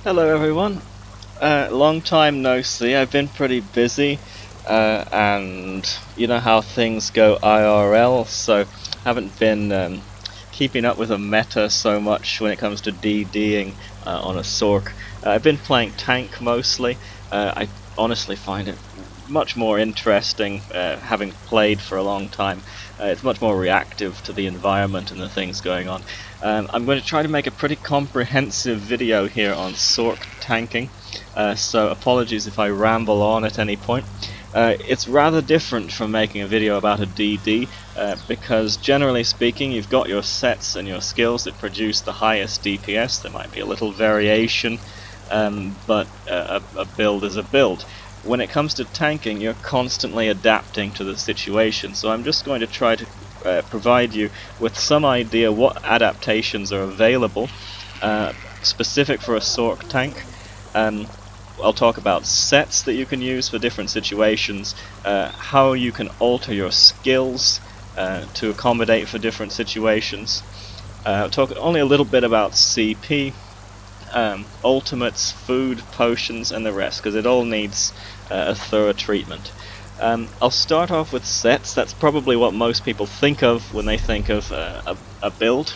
Hello everyone. Long time no see. I've been pretty busy, and you know how things go IRL, so haven't been keeping up with the meta so much when it comes to DDing on a Sorc. I've been playing tank mostly. I honestly find it much more interesting, having played for a long time. It's much more reactive to the environment and the things going on. I'm going to try to make a pretty comprehensive video here on Sorc tanking, so apologies if I ramble on at any point. It's rather different from making a video about a DD, because generally speaking you've got your sets and your skills that produce the highest DPS. There might be a little variation, but a build is a build. When it comes to tanking, you're constantly adapting to the situation, so I'm just going to try to provide you with some idea what adaptations are available, specific for a Sorc tank. I'll talk about sets that you can use for different situations, how you can alter your skills to accommodate for different situations. I'll talk only a little bit about CP, ultimates, food, potions, and the rest, because it all needs a thorough treatment. I'll start off with sets. That's probably what most people think of when they think of a build,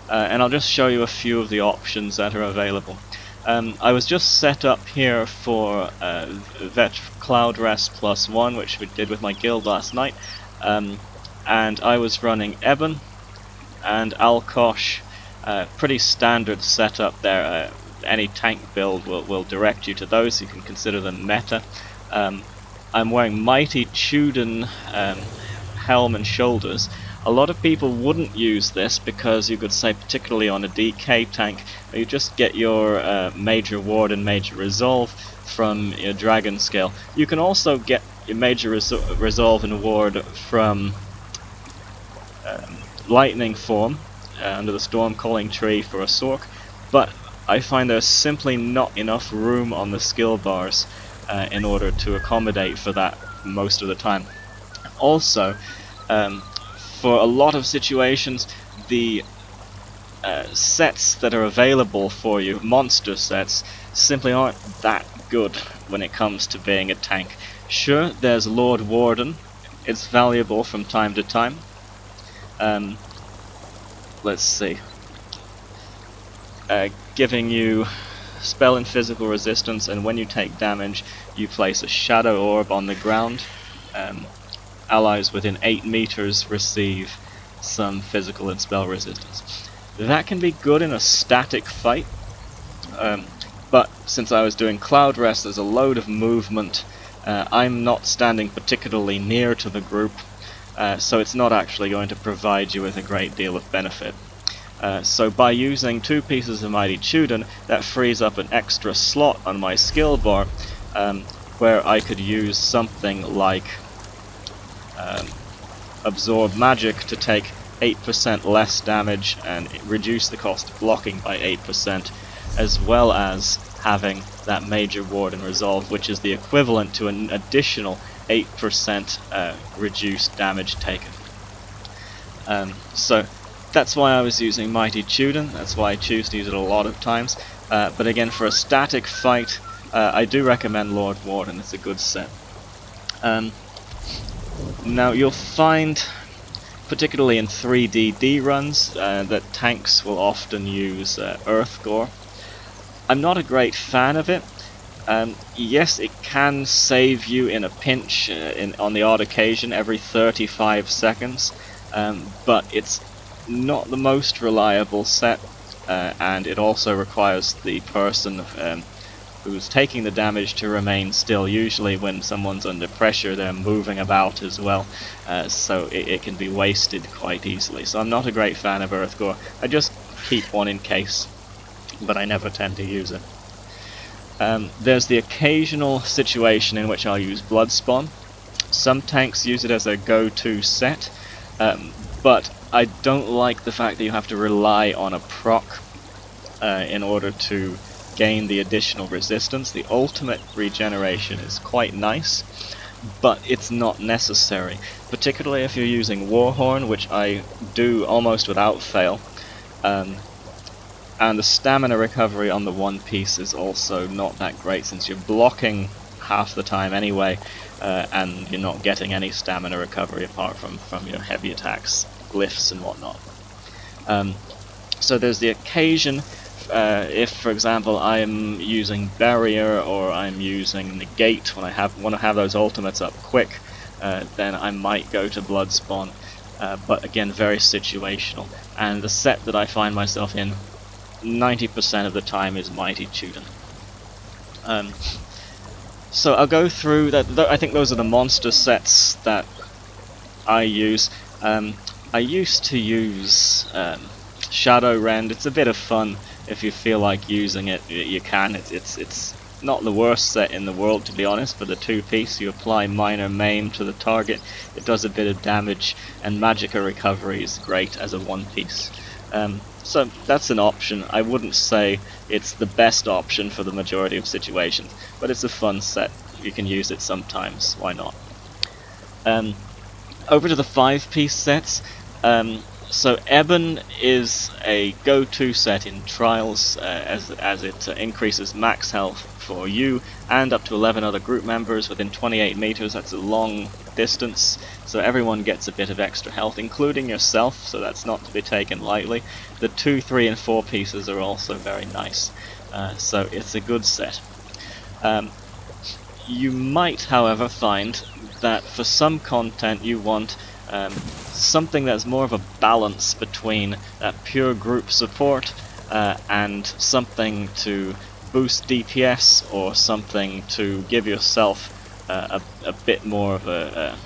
and I'll just show you a few of the options that are available. I was just set up here for Vet Cloud Rest +1, which we did with my guild last night, and I was running Eben and Alkosh. Pretty standard setup there. Any tank build will direct you to those. You can consider them meta. I'm wearing Mighty Tudun helm and shoulders. A lot of people wouldn't use this because you could say, particularly on a DK tank, you just get your Major Ward and Major Resolve from your Dragon Scale. You can also get your Major Resolve and Ward from Lightning Form under the Storm Calling tree for a Sorc, but I find there's simply not enough room on the skill bars in order to accommodate for that most of the time. Also, for a lot of situations, the sets that are available for you, monster sets, simply aren't that good when it comes to being a tank. Sure, there's Lord Warden. It's valuable from time to time. Let's see. Giving you spell and physical resistance, and when you take damage you place a shadow orb on the ground. Allies within 8 meters receive some physical and spell resistance. That can be good in a static fight, but since I was doing Cloud Rest, there's a load of movement. I'm not standing particularly near to the group, so it's not actually going to provide you with a great deal of benefit. So by using 2 pieces of Mighty Tudun, that frees up an extra slot on my skill bar, where I could use something like Absorb Magic to take 8% less damage and reduce the cost of blocking by 8%, as well as having that Major Ward and Resolve, which is the equivalent to an additional 8% reduced damage taken. So that's why I was using Mighty Tudun. That's why I choose to use it a lot of times. But again, for a static fight, I do recommend Lord Warden. It's a good set. Now you'll find, particularly in 3DD runs, that tanks will often use Earth Gore. I'm not a great fan of it. Yes, it can save you in a pinch on the odd occasion every 35 seconds, but it's not the most reliable set, and it also requires the person who's taking the damage to remain still. Usually when someone's under pressure they're moving about as well, so it can be wasted quite easily. So I'm not a great fan of Earth Gore. I just keep one in case, but I never tend to use it. There's the occasional situation in which I'll use Bloodspawn. Some tanks use it as a go-to set, but I don't like the fact that you have to rely on a proc in order to gain the additional resistance. The ultimate regeneration is quite nice, but it's not necessary, particularly if you're using Warhorn, which I do almost without fail. And the stamina recovery on the one piece is also not that great, since you're blocking half the time anyway, and you're not getting any stamina recovery apart from your heavy attacks, glyphs and whatnot. So there's the occasion, if for example I'm using barrier or I'm using negate when I want to have those ultimates up quick, then I might go to blood spawn, but again very situational. And the set that I find myself in 90% of the time is Mighty Tudun. So I'll go through that. I think those are the monster sets that I use. I used to use Shadow Rend. It's a bit of fun if you feel like using it. You can. It's not the worst set in the world, to be honest. For the two-piece, you apply minor maim to the target. It does a bit of damage, and Magicka recovery is great as a one-piece. So that's an option. I wouldn't say it's the best option for the majority of situations, but it's a fun set. You can use it sometimes. Why not? Over to the 5-piece sets. So Ebon is a go-to set in trials, as it increases max health for you and up to 11 other group members within 28 meters. That's a long distance, so everyone gets a bit of extra health, including yourself, so that's not to be taken lightly. The 2, 3 and 4 pieces are also very nice, so it's a good set. You might, however, find that for some content you want something that's more of a balance between pure group support and something to boost DPS, or something to give yourself a bit more of a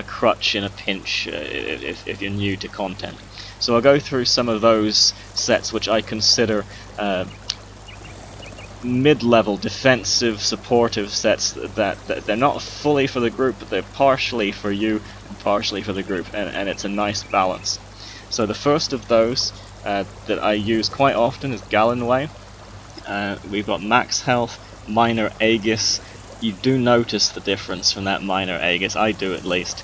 crutch in a pinch if you're new to content. So I'll go through some of those sets which I consider mid-level defensive supportive sets, that they're not fully for the group, but they're partially for you and partially for the group, and it's a nice balance. So the first of those that I use quite often is Gallenway. We've got max health, minor Aegis. You do notice the difference from that minor Aegis, I do at least.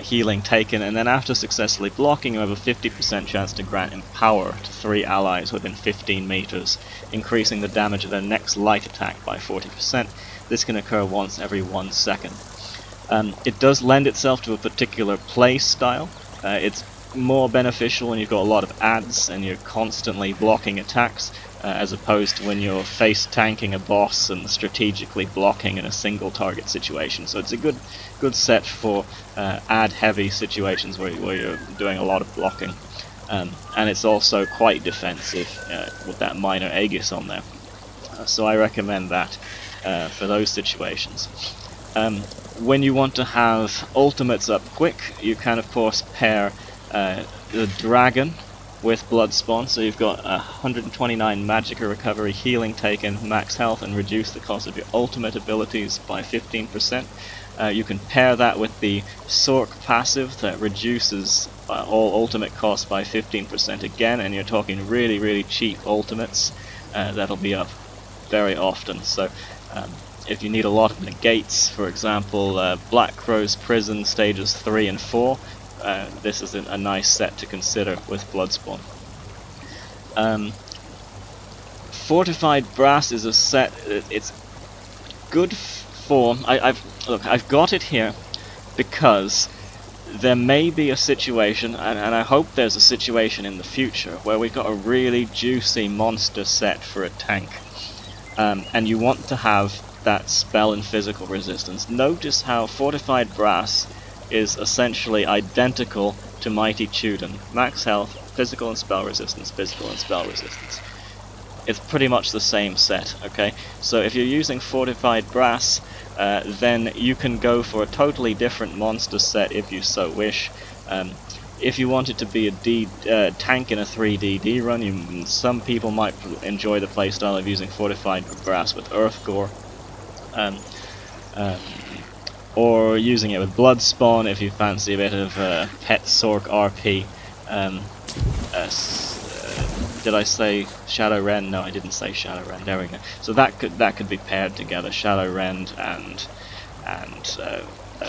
Healing taken, and then after successfully blocking you have a 50% chance to grant Empower to 3 allies within 15 meters, increasing the damage of their next light attack by 40%. This can occur once every 1 second. It does lend itself to a particular play style. It's more beneficial when you've got a lot of adds and you're constantly blocking attacks, as opposed to when you're face tanking a boss and strategically blocking in a single target situation. So it's a good set for ad heavy situations where you're doing a lot of blocking, and it's also quite defensive with that minor Aegis on there. So I recommend that for those situations. When you want to have ultimates up quick, you can of course pair the dragon with Bloodspawn, so you've got 129 Magicka recovery, healing taken, max health, and reduce the cost of your ultimate abilities by 15%. You can pair that with the Sorc passive that reduces all ultimate costs by 15% again, and you're talking really cheap ultimates that'll be up very often. So if you need a lot of negates, for example, Black Crow's Prison stages 3 and 4, this is a nice set to consider with Bloodspawn. Fortified Brass is a set. It's good for. I've got it here because there may be a situation, and I hope there's a situation in the future where we've got a really juicy monster set for a tank, and you want to have that spell and physical resistance. Notice how Fortified Brass is essentially identical to Mighty Tudun. Max health, physical and spell resistance, physical and spell resistance. It's pretty much the same set, okay? So if you're using Fortified Brass, then you can go for a totally different monster set if you so wish. If you want it to be a tank in a 3DD run, some people might enjoy the playstyle of using Fortified Brass with Earthgore. Or using it with Bloodspawn if you fancy a bit of PetSorc RP. Did I say Shadow Rend? No, I didn't say Shadow Rend. There we go. So that could be paired together, Shadow Rend and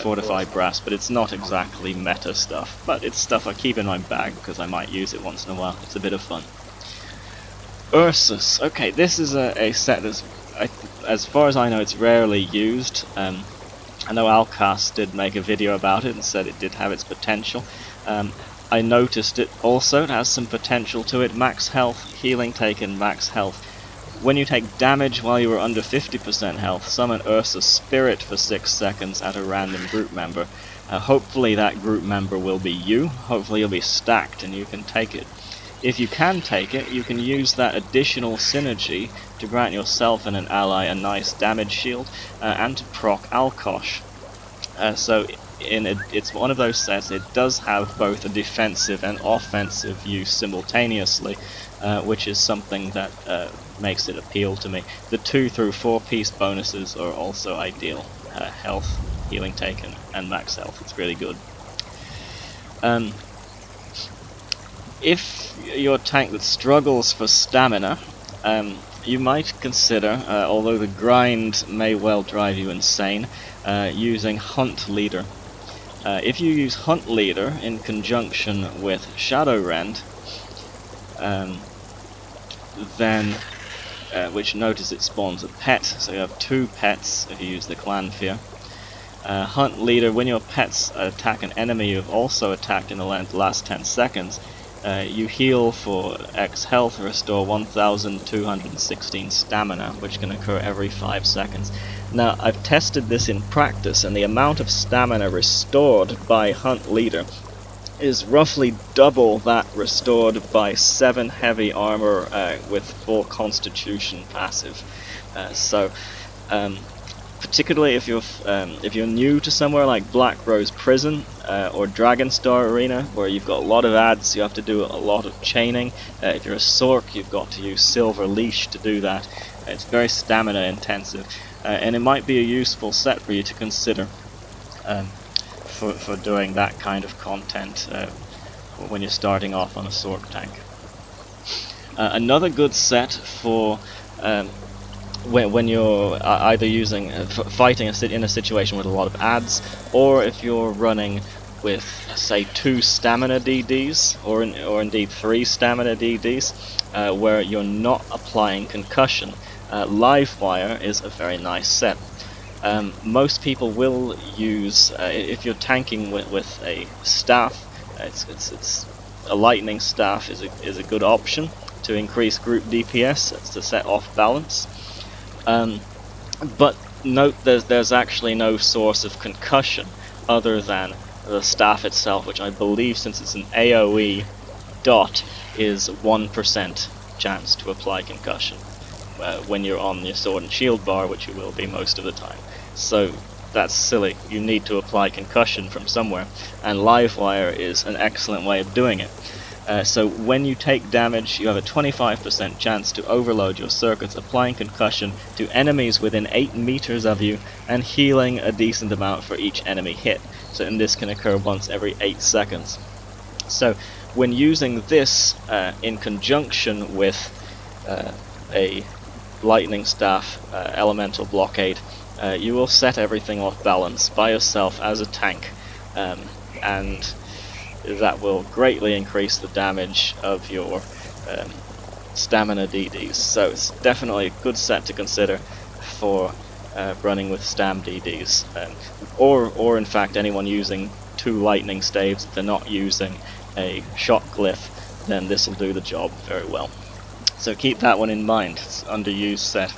Fortified Brass, but it's not exactly meta stuff. But it's stuff I keep in my bag because I might use it once in a while. It's a bit of fun. Ursus. Okay, this is a set that's, as far as I know, it's rarely used. I know Alcast did make a video about it and said it did have its potential. I noticed it also. It has some potential to it. Max health, healing taken, max health. When you take damage while you are under 50% health, summon Ursus Spirit for 6 seconds at a random group member. Hopefully that group member will be you. Hopefully you'll be stacked and you can take it. If you can take it, you can use that additional synergy to grant yourself and an ally a nice damage shield, and to proc Alkosh. So it's one of those sets. It does have both a defensive and offensive use simultaneously, which is something that makes it appeal to me. The 2 through 4 piece bonuses are also ideal. Health, healing taken, and max health. It's really good. If you're a tank that struggles for stamina, you might consider, although the grind may well drive you insane, using Hunt Leader. If you use Hunt Leader in conjunction with Shadowrend, then, which notice it spawns a pet, so you have 2 pets if you use the Clan Fear. Hunt Leader, when your pets attack an enemy you've also attacked in the last 10 seconds, you heal for X health, restore 1216 stamina, which can occur every 5 seconds. Now, I've tested this in practice, and the amount of stamina restored by Hunt Leader is roughly double that restored by 7 heavy armor with full constitution passive. Particularly if you're new to somewhere like Black Rose Prison or Dragonstar Arena, where you've got a lot of ads, you have to do a lot of chaining. If you're a Sorc, you've got to use Silver Leash to do that. It's very stamina intensive, and it might be a useful set for you to consider for doing that kind of content when you're starting off on a Sorc tank. Another good set for when you're either using fighting in a situation with a lot of ads, or if you're running with, say, 2 stamina DDs, or indeed 3 stamina DDs, where you're not applying concussion. Livewire is a very nice set. Most people will use, if you're tanking with a staff, it's a lightning staff is a good option to increase group DPS. It's to set off balance. But note there's actually no source of concussion other than the staff itself, which I believe, since it's an AoE dot, is 1% chance to apply concussion when you're on your sword and shield bar, which you will be most of the time. So that's silly. You need to apply concussion from somewhere, and Livewire is an excellent way of doing it. So when you take damage, you have a 25% chance to overload your circuits, applying concussion to enemies within 8 meters of you, and healing a decent amount for each enemy hit. So, and this can occur once every 8 seconds. So when using this in conjunction with a lightning staff elemental blockade, you will set everything off balance by yourself as a tank, and that will greatly increase the damage of your stamina DDs. So it's definitely a good set to consider for running with Stam DDs, or in fact anyone using 2 lightning staves. If they're not using a shock glyph, then this will do the job very well. So keep that one in mind. It's an underused set.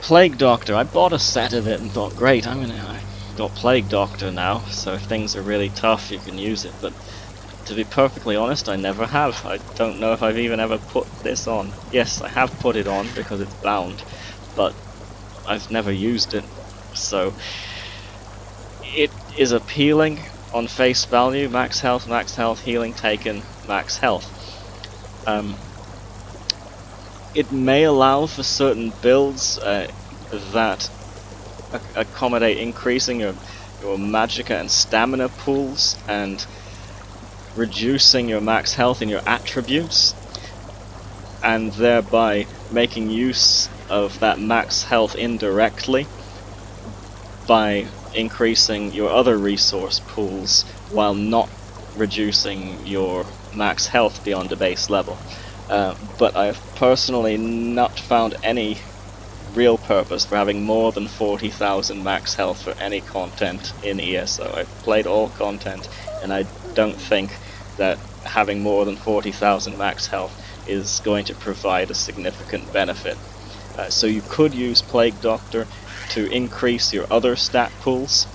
Plague Doctor. I bought a set of it and thought, great, I got Plague Doctor now, so if things are really tough you can use it, but to be perfectly honest, I never have. I don't know if I've even ever put this on. Yes, I have put it on because it's bound, but I've never used it. So it is appealing on face value. Max health, healing taken, max health. It may allow for certain builds that accommodate increasing your magicka and stamina pools and reducing your max health in your attributes, and thereby making use of that max health indirectly by increasing your other resource pools while not reducing your max health beyond the base level. but I've personally not found any real purpose for having more than 40,000 max health for any content in ESO. I've played all content, and I don't think that having more than 40,000 max health is going to provide a significant benefit. So you could use Plague Doctor to increase your other stat pools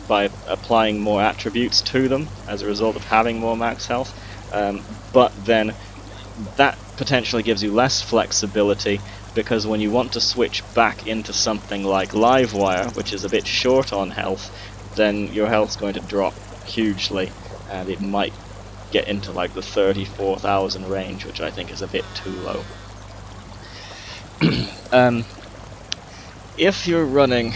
by applying more attributes to them as a result of having more max health, but then that potentially gives you less flexibility, because when you want to switch back into something like Livewire, which is a bit short on health, then your health's going to drop hugely, and it might get into like the 34,000 range, which I think is a bit too low. If you're running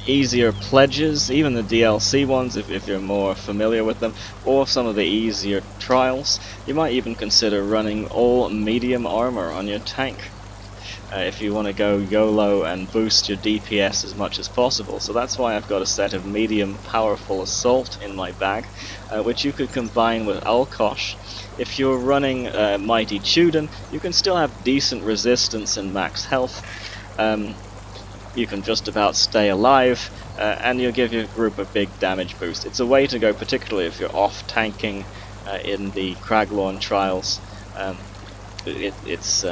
easier pledges, even the DLC ones, if you're more familiar with them, or some of the easier trials, you might even consider running all medium armor on your tank if you want to go YOLO and boost your DPS as much as possible. So that's why I've got a set of medium powerful assault in my bag, which you could combine with Alkosh. If you're running Mighty Tudun, you can still have decent resistance and max health. You can just about stay alive, and you'll give your group a big damage boost. It's a way to go, particularly if you're off tanking in the Craglorn trials. It's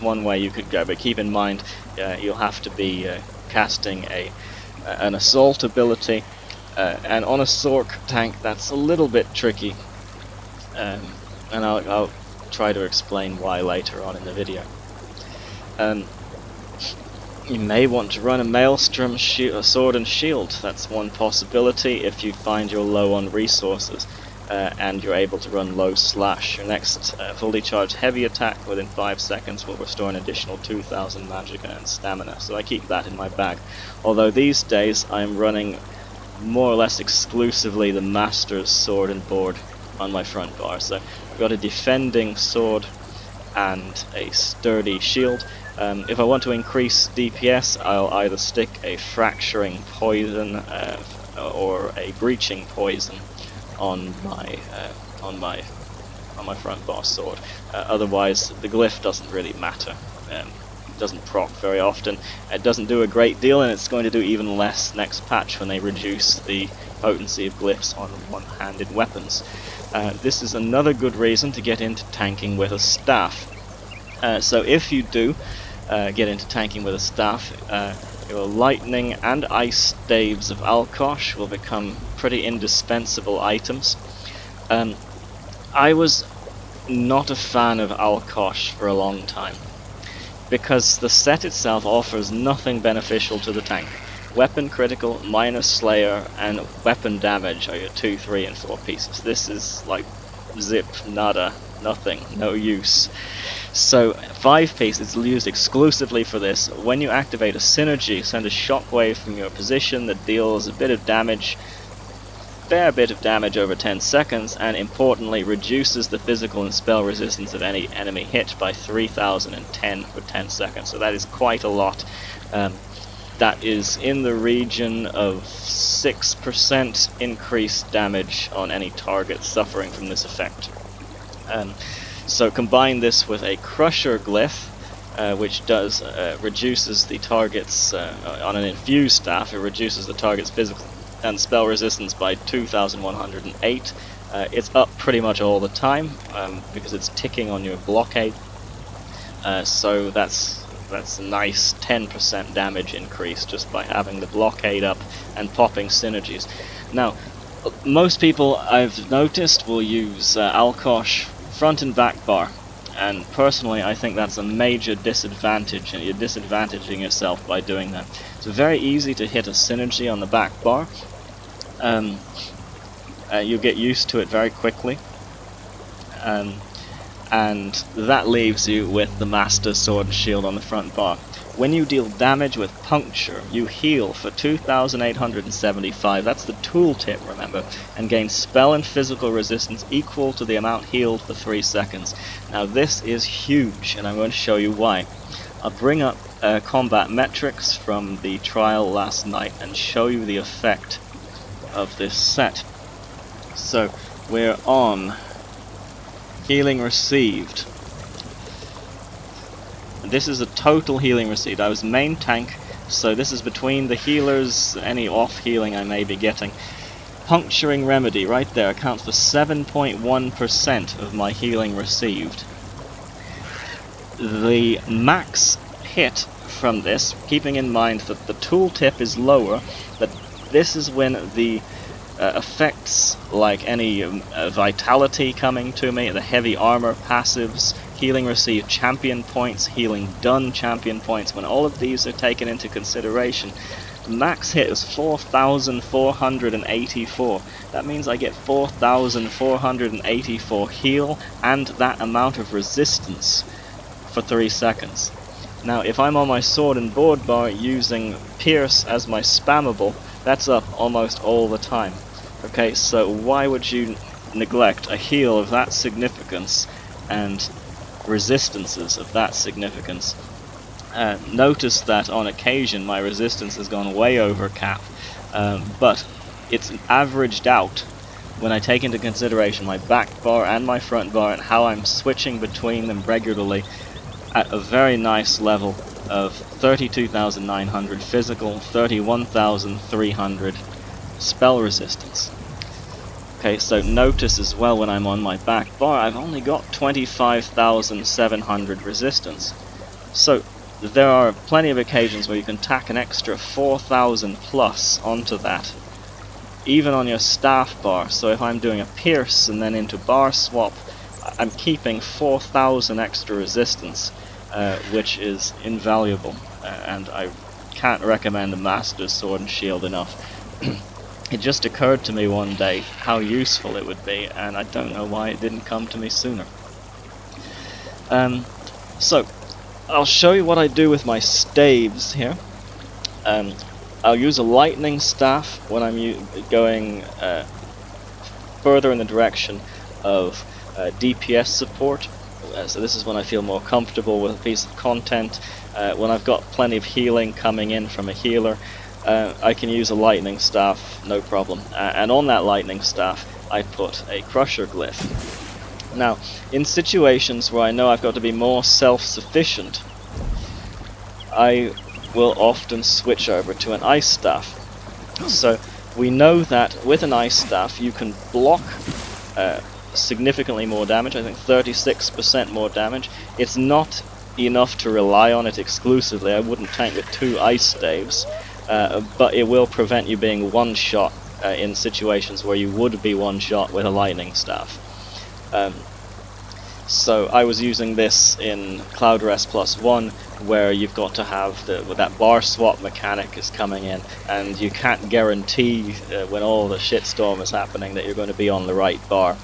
one way you could go, but keep in mind you'll have to be casting an assault ability, and on a PetSorc tank that's a little bit tricky, and I'll try to explain why later on in the video. You may want to run a Maelstrom sword and shield. That's one possibility if you find you're low on resources and you're able to run low slash. Your next fully charged heavy attack within 5 seconds will restore an additional 2,000 magicka and stamina, so I keep that in my bag. Although these days I'm running more or less exclusively the Master's sword and board on my front bar. So I've got a defending sword and a sturdy shield. If I want to increase DPS, I'll either stick a fracturing poison or a breaching poison on my front bar sword. Otherwise, the glyph doesn't really matter. It doesn't proc very often. It doesn't do a great deal, and it's going to do even less next patch when they reduce the potency of glyphs on one-handed weapons. This is another good reason to get into tanking with a staff. So if you do get into tanking with a staff, your lightning and ice staves of Alkosh will become pretty indispensable items. I was not a fan of Alkosh for a long time, because the set itself offers nothing beneficial to the tank. Weapon critical, minus slayer, and weapon damage are your 2, 3, and 4 pieces. This is like zip, nada, nothing, no use. So 5 pieces used exclusively for this. When you activate a synergy, send a shockwave from your position that deals a bit of damage, fair bit of damage over 10 seconds, and importantly reduces the physical and spell resistance of any enemy hit by 3010 for 10 seconds. So that is quite a lot. That is in the region of 6% increased damage on any target suffering from this effect. So combine this with a Crusher Glyph, which does reduces the target's on an infused staff. It reduces the target's physical and spell resistance by 2,108. It's up pretty much all the time because it's ticking on your blockade. So that's a nice 10% damage increase just by having the blockade up and popping synergies. Now, most people I've noticed will use Alkosh front and back bar, and personally I think that's a major disadvantage, and you're disadvantaging yourself by doing that. It's very easy to hit a synergy on the back bar. You'll get used to it very quickly, and that leaves you with the Master Sword and Shield on the front bar. When you deal damage with puncture, you heal for 2,875, that's the tooltip, remember, and gain spell and physical resistance equal to the amount healed for 3 seconds. Now this is huge, and I'm going to show you why. I'll bring up combat metrics from the trial last night and show you the effect of this set. So we're on healing received. This is a total healing received. I was main tank, so this is between the healers, any off healing I may be getting. Puncturing remedy right there accounts for 7.1% of my healing received. The max hit from this, keeping in mind that the tooltip is lower, but this is when the effects like any vitality coming to me, the heavy armor passives, healing received champion points, healing done champion points, when all of these are taken into consideration, max hit is 4,484. That means I get 4,484 heal and that amount of resistance for 3 seconds. Now if I'm on my sword and board bar using Pierce as my spammable, that's up almost all the time. Okay, so why would you neglect a heal of that significance and resistances of that significance? Notice that on occasion my resistance has gone way over cap, but it's averaged out when I take into consideration my back bar and my front bar and how I'm switching between them regularly at a very nice level of 32,900 physical, 31,300 spell resistance. Okay, so notice as well when I'm on my back bar, I've only got 25,700 resistance. So there are plenty of occasions where you can tack an extra 4,000 plus onto that, even on your staff bar. So if I'm doing a pierce and then into bar swap, I'm keeping 4,000 extra resistance, which is invaluable, and I can't recommend the Master's Sword and Shield enough. It just occurred to me one day how useful it would be, and I don't know why it didn't come to me sooner. So I'll show you what I do with my staves here. I'll use a lightning staff when I'm going further in the direction of DPS support. So this is when I feel more comfortable with a piece of content. When I've got plenty of healing coming in from a healer, I can use a lightning staff, no problem. And on that lightning staff, I put a crusher glyph. Now, in situations where I know I've got to be more self-sufficient, I will often switch over to an ice staff. So we know that with an ice staff you can block significantly more damage, I think 36% more damage. It's not enough to rely on it exclusively. I wouldn't tank with 2 ice staves, but it will prevent you being one-shot in situations where you would be one-shot with a lightning staff. So I was using this in Cloud Rest +1, where you've got to have that bar swap mechanic is coming in, and you can't guarantee when all the shitstorm is happening that you're going to be on the right bar.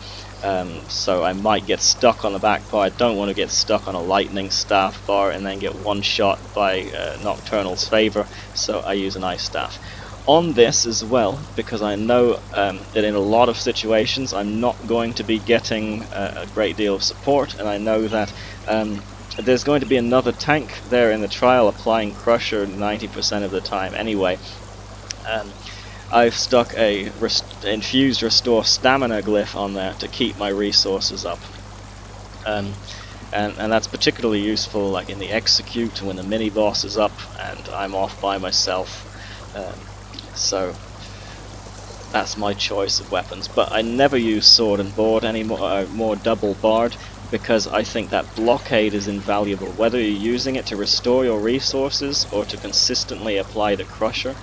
So I might get stuck on the back bar. I don't want to get stuck on a lightning staff bar and then get one shot by Nocturnal's favor, so I use an ice staff. On this as well, because I know that in a lot of situations I'm not going to be getting a great deal of support, and I know that there's going to be another tank there in the trial applying Crusher 90% of the time anyway. I've stuck a infused restore stamina glyph on there to keep my resources up, and that's particularly useful like in the execute when the mini boss is up and I'm off by myself. So that's my choice of weapons, but I never use sword and board anymore, more double barred, because I think that blockade is invaluable, whether you're using it to restore your resources or to consistently apply the crusher.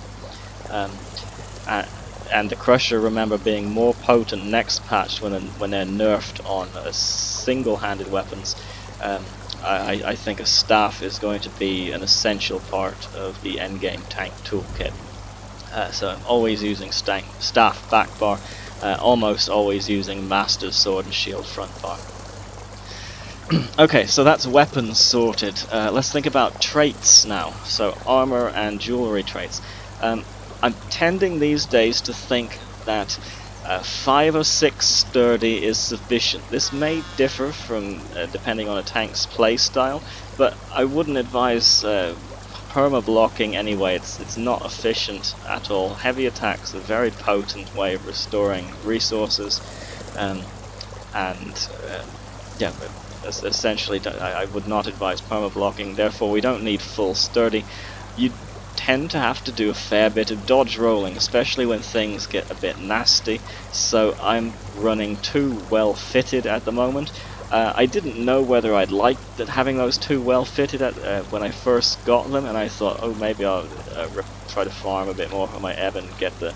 And the crusher, remember, being more potent next patch when they're nerfed on single-handed weapons. I think a staff is going to be an essential part of the endgame tank toolkit. So I'm always using staff back bar, almost always using Master's Sword and Shield front bar. Okay, so that's weapons sorted. Let's think about traits now. So armor and jewelry traits. I'm tending these days to think that 5 or 6 sturdy is sufficient. This may differ from depending on a tank's playstyle, but I wouldn't advise perma-blocking anyway. It's not efficient at all. Heavy attacks are a very potent way of restoring resources, and yeah, essentially I would not advise permablocking. Therefore, we don't need full sturdy. You tend to have to do a fair bit of dodge rolling, especially when things get a bit nasty. So I'm running 2 well fitted at the moment. I didn't know whether I'd like that having those 2 well fitted when I first got them, and I thought, oh, maybe I'll try to farm a bit more for my ebb and get the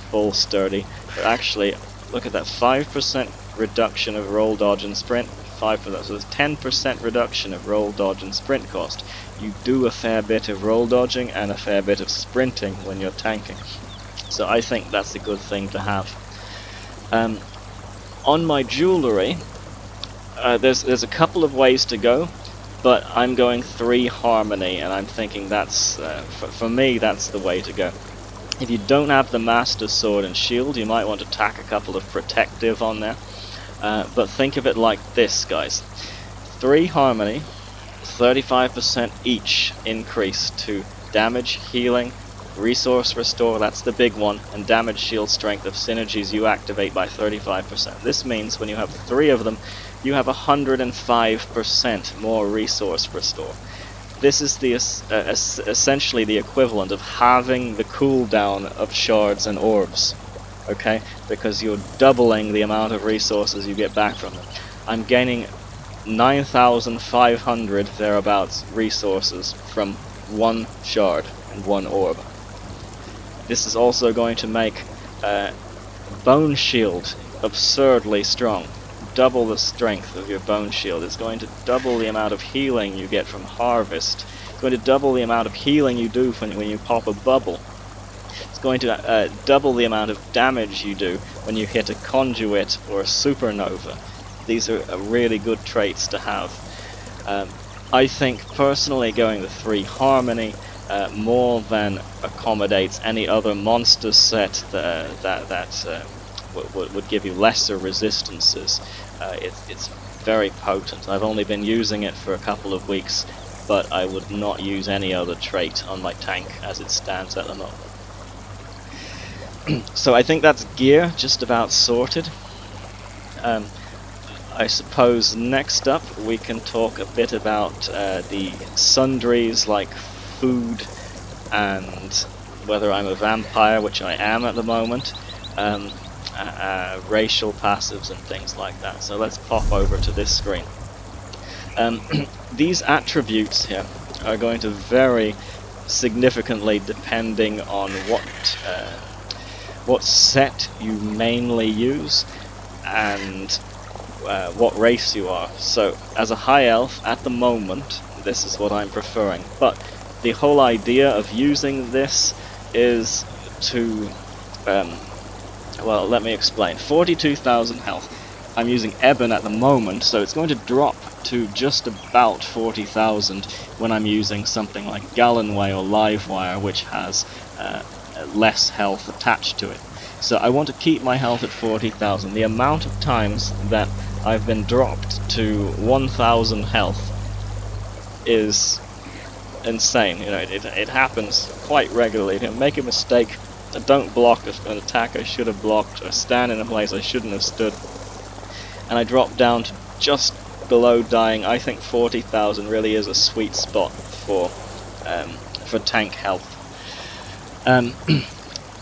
full sturdy. But actually, look at that, 5% reduction of roll, dodge, and sprint. 5%, so there's 10% reduction of roll, dodge, and sprint cost. You do a fair bit of roll dodging and a fair bit of sprinting when you're tanking. So I think that's a good thing to have. On my jewellery, there's a couple of ways to go, but I'm going 3 harmony, and I'm thinking that's for me that's the way to go. If you don't have the master sword and shield, you might want to tack a couple of protective on there. But think of it like this, guys. 3 harmony, 35% each increase to damage, healing, resource restore, that's the big one, and damage, shield, strength of synergies you activate by 35%. This means when you have 3 of them, you have 105% more resource restore. This is the essentially the equivalent of halving the cooldown of shards and orbs. Okay, because you're doubling the amount of resources you get back from them. I'm gaining 9,500 thereabouts resources from 1 shard and 1 orb. This is also going to make Bone Shield absurdly strong. Double the strength of your Bone Shield. It's going to double the amount of healing you get from Harvest. It's going to double the amount of healing you do when you pop a bubble. It's going to double the amount of damage you do when you hit a conduit or a supernova. These are really good traits to have. I think personally going the 3 harmony more than accommodates any other monster set that would give you lesser resistances. It's very potent. I've only been using it for a couple of weeks, but I would not use any other trait on my tank as it stands at the moment. So I think that's gear just about sorted. I suppose next up we can talk a bit about the sundries like food and whether I'm a vampire, which I am at the moment, racial passives and things like that. So let's pop over to this screen. These attributes here are going to vary significantly depending on what set you mainly use and what race you are. So as a high elf at the moment, this is what I'm preferring, but the whole idea of using this is to well, let me explain. 42,000 health. I'm using Ebon at the moment, so it's going to drop to just about 40,000 when I'm using something like Gallenway or Livewire, which has less health attached to it. So I want to keep my health at 40,000. The amount of times that I've been dropped to 1,000 health is insane. You know, it happens quite regularly. You know, make a mistake, don't block an attack I should have blocked, or stand in a place I shouldn't have stood, and I drop down to just below dying. I think 40,000 really is a sweet spot for tank health.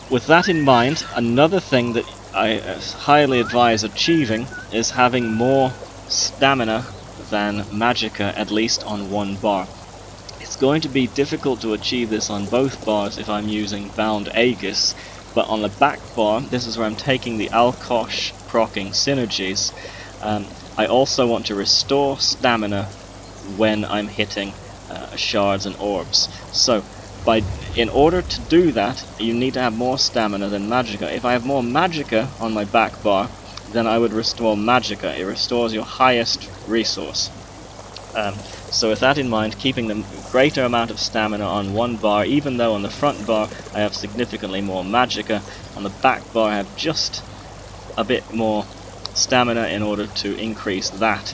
With that in mind, another thing that I highly advise achieving is having more stamina than Magicka, at least on 1 bar. It's going to be difficult to achieve this on both bars if I'm using Bound Aegis, but on the back bar, this is where I'm taking the Alkosh proccing synergies. I also want to restore stamina when I'm hitting shards and orbs. So, in order to do that, you need to have more stamina than Magicka. If I have more Magicka on my back bar, then I would restore Magicka. It restores your highest resource. So with that in mind, keeping the greater amount of stamina on 1 bar, even though on the front bar I have significantly more Magicka, on the back bar I have just a bit more stamina in order to increase that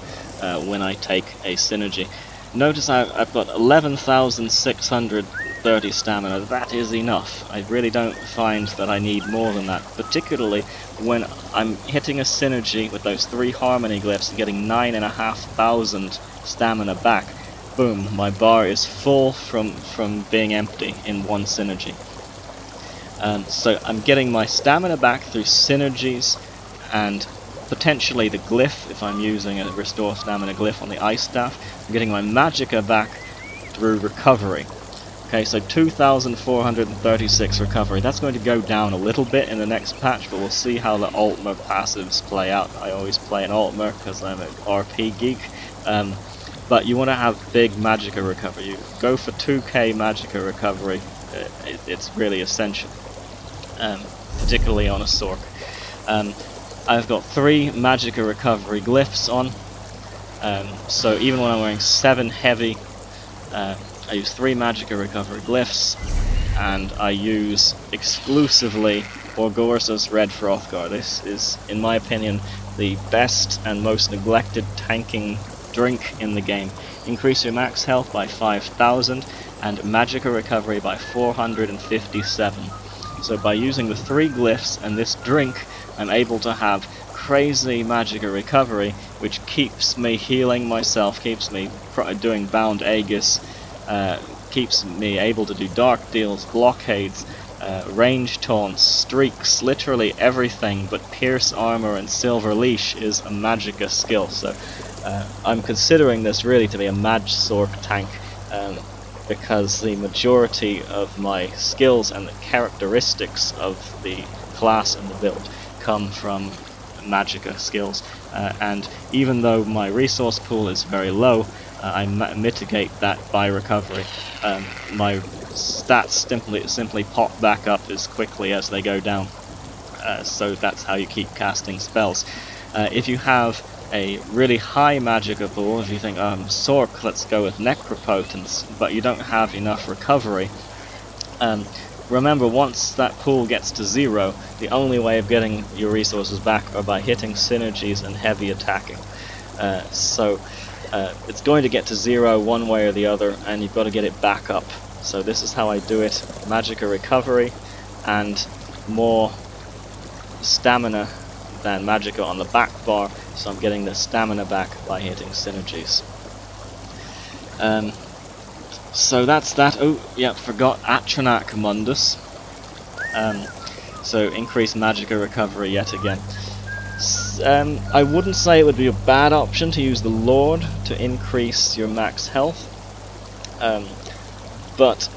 when I take a synergy. Notice I've got 11,600 430 stamina, that is enough. I really don't find that I need more than that, particularly when I'm hitting a synergy with those 3 harmony glyphs and getting 9,500 stamina back. Boom, my bar is full from being empty in one synergy. So I'm getting my stamina back through synergies and potentially the glyph, if I'm using a restore stamina glyph on the ice staff. I'm getting my magicka back through recovery. Okay, so 2,436 recovery. That's going to go down a little bit in the next patch, but we'll see how the Armour passives play out. I always play an Armour because I'm an RP geek. But you want to have big magicka recovery. You go for 2k magicka recovery. It's really essential, particularly on a Sorc. I've got 3 magicka recovery glyphs on, so even when I'm wearing 7 heavy, I use 3 magicka recovery glyphs, and I use exclusively Orgorza's Red Frothgar. This is, in my opinion, the best and most neglected tanking drink in the game. Increase your max health by 5,000 and magicka recovery by 457. So by using the 3 glyphs and this drink, I'm able to have crazy magicka recovery, which keeps me healing myself, keeps me doing bound Aegis, keeps me able to do dark deals, blockades, range taunts, streaks, literally everything but pierce armor and silver leash is a magicka skill. So I'm considering this really to be a PetSorc Tank, because the majority of my skills and the characteristics of the class and the build come from magicka skills, and even though my resource pool is very low, I mitigate that by recovery. My stats simply pop back up as quickly as they go down, so that's how you keep casting spells. If you have a really high magicka pool, if you think, Sorc, let's go with Necropotence, but you don't have enough recovery, remember, once that pool gets to 0, the only way of getting your resources back are by hitting synergies and heavy attacking. So it's going to get to 0 one way or the other, and you've got to get it back up. So this is how I do it: magicka recovery and more stamina than magicka on the back bar, so I'm getting the stamina back by hitting synergies. So that's that. Oh, yeah, forgot Atronach Mundus. So increased magicka recovery yet again. I wouldn't say it would be a bad option to use the Lord to increase your max health, but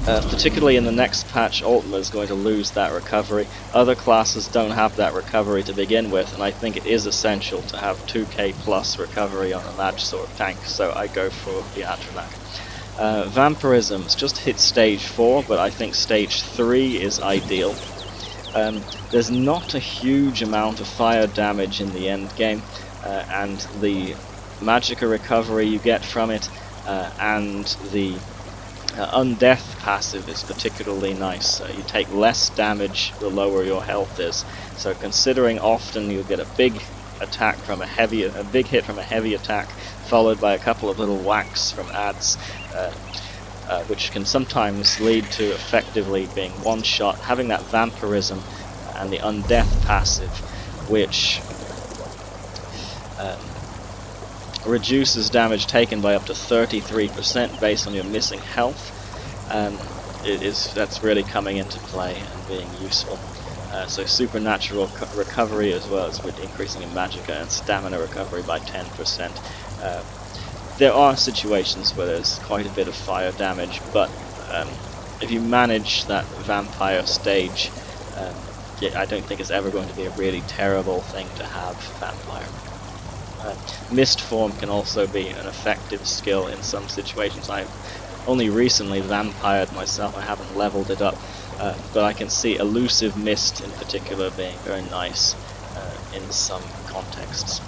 particularly in the next patch, Ultima is going to lose that recovery. Other classes don't have that recovery to begin with, and I think it is essential to have 2k plus recovery on a PetSorc Tank, so I go for the Atronach. Vampirism's just hit stage 4, but I think stage 3 is ideal. There's not a huge amount of fire damage in the end game, and the magicka recovery you get from it, and the undeath passive is particularly nice. You take less damage the lower your health is. So considering often you'll get a big attack from a big hit from a heavy attack, followed by a couple of little whacks from adds, which can sometimes lead to effectively being one-shot. Having that Vampirism and the undeath passive, which reduces damage taken by up to 33% based on your missing health, that's really coming into play and being useful. So supernatural recovery, as well as with increasing in magicka and stamina recovery by 10%. There are situations where there's quite a bit of fire damage, but if you manage that vampire stage, I don't think it's ever going to be a really terrible thing to have vampire. Mist form can also be an effective skill in some situations. I've only recently vampired myself, I haven't leveled it up, but I can see elusive mist in particular being very nice in some contexts.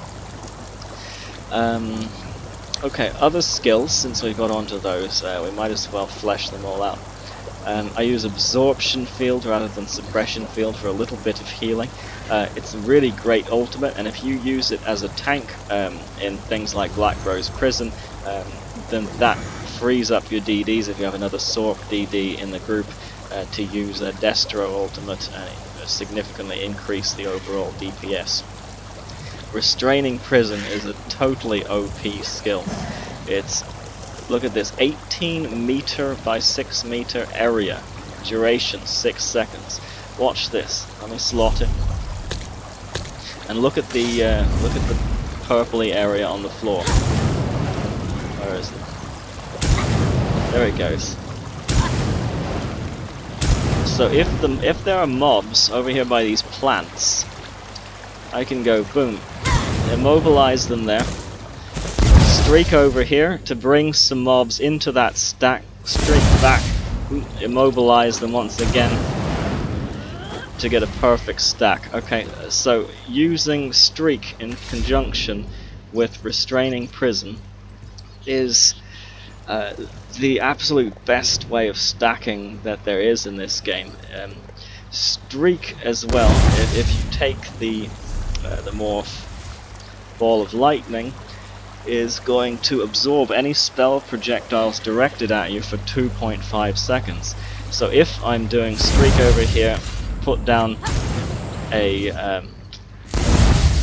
Okay, other skills, since we got onto those, we might as well flesh them all out. I use Absorption Field rather than Suppression Field for a little bit of healing. It's a really great ultimate, and if you use it as a tank in things like Black Rose Prison, then that frees up your DDs if you have another Sorc DD in the group to use a Destro ultimate and significantly increase the overall DPS. Restraining Prison is a totally OP skill. It's, look at this, 18 meter by 6 meter area, duration 6 seconds. Watch this. Let me slot it. And look at the purpley area on the floor. Where is it? There it goes. So if there are mobs over here by these plants, I can go boom, immobilize them there, streak over here to bring some mobs into that stack, streak back, immobilize them once again to get a perfect stack. Okay, so using Streak in conjunction with Restraining Prison is the absolute best way of stacking that there is in this game. Streak as well, if you take the morph Ball of Lightning, is going to absorb any spell projectiles directed at you for 2.5 seconds. So if I'm doing Streak over here, put down a